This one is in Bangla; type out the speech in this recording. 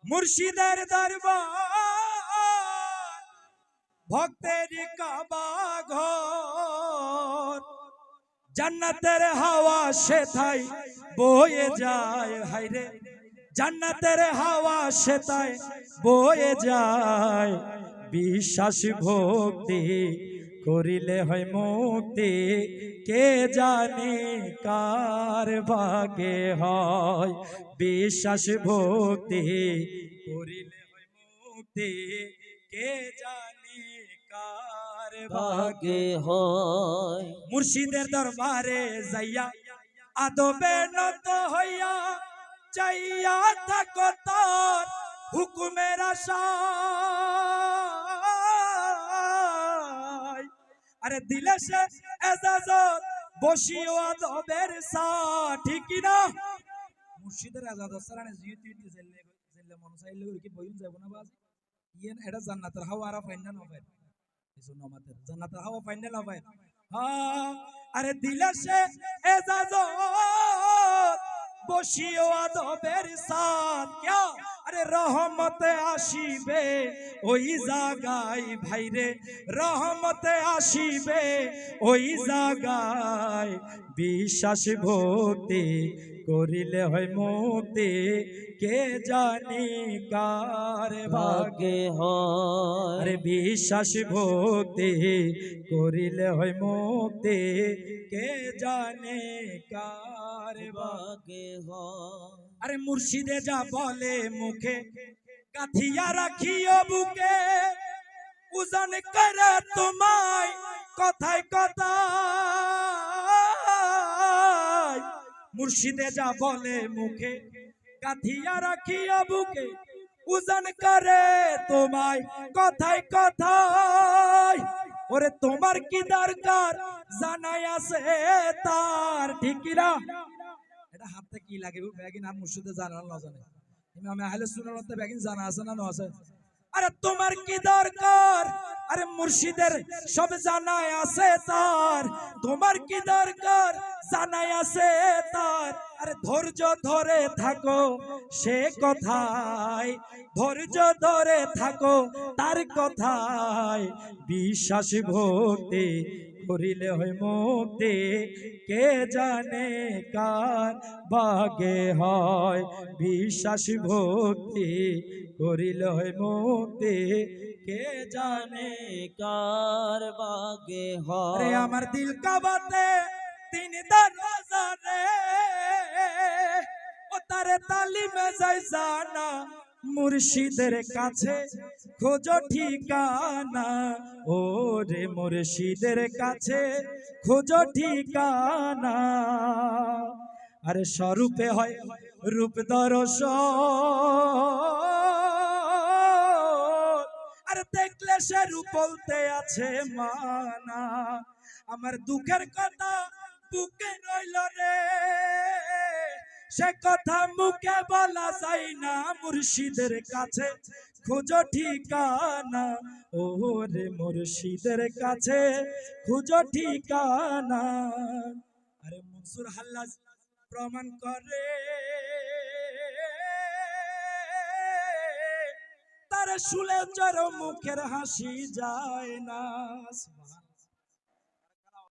মুর্শিদের দরবার ভক্তের কাবা ঘর জান্নাতের হাওয়া সেথায় বয়ে যায় হায়রে জান্নাতের হাওয়া সেথায় বয়ে যায় বিশ্বাস ভক্তি করিলে হয় মুক্তি কে জানে কার ভাগে হয় বিশ্বাস ভক্তি করিলে হয় মুক্তি কে জানে কার ভাগে হয় মুর্শিদের দরবারে যাইয়া আদবে নত হইয়া চাইয়া থাকো তার হুকুমের আশায় আরে দিলে সে এজাজত বসিও আদবের সা ঠিক না মুর্শিদের এজাজত সারানে জিইতি জেলে জেলে মন চাইলে কি বইন যাব না বাজ ইয়েন এটা জান্নাতের হাওয়া আর ফাইনাল হবে এজন্য আমাদের জান্নাতের হাওয়া ফাইনাল হবে হ্যাঁ আরে দিলে সে এজাজত বসিও আদবের সাথ क्या আরে রহমতে আসিবে ওই জায়গায় ভাইরে রহমতে আসিবে ওই জায়গায় বিশ্বাস ভক্তি করিলে হয় মুক্তি কে জানি কার ভাগে হয় আরে বিশ্বাস ভক্তি করিলে হয় মুক্তি কে জানে কার ভাগে হয় আরে মুর্শিদে যা বলে মুখে কাঠিয়া রাখিও বুকে উজান করে তোমায় কথায় কথায় মুর্শিদে যা বলে মুখে কাঠিয়া রাখিও বুকে উজান করে তোমায় কথায় কথায় ওরে তোমার কি দরকার জানাই আছে তার ঠিক না এটা হাতে কি লাগে ব্যাগিন আর মুর্শিদে জানা না জানে ইমামে আহলে সুন্নাত মতে ব্যাগিন জানা আছে না আছে আরে তোমার কি দরকার আরে মুর্শিদের সব জানাই আছে তার তোমার কি দরকার জানাই আছে তার আরে ধৈর্য ধরে থাকো সে কথায় ধৈর্য ধরে থাকো তার কথায় বিশ্বাস ভক্তি করিলে হয় মুক্তি কে জানে কার ভাগে হয় বিশ্বাস ভক্তি করিলে হয় মুক্তি কে জানে কার ভাগে হয় আমার দিল কাবাতে তিন দরওয়াজা রে ও তারে তালিমে যাই জানা মুর্শিদের কাছে খোঁজো ঠিকানা ও রে মুর্শিদের কাছে খোঁজো ঠিকানা আরে স্বরূপে হয় রূপ দর্শন আরে দেখলে সে রূপ বলতে আছে মানা আমার দুঃখের কথা বুকে রইল রে সে কথা মুখে বলা যায় না মুর্শিদের কাছে খুঁজো ঠিকানা ও রে মুর্শিদের কাছে খুঁজো ঠিকানা আরে মনসুর হাল্লাজ প্রমাণ করে তার শুলে জড় মুখের হাসি যায় না।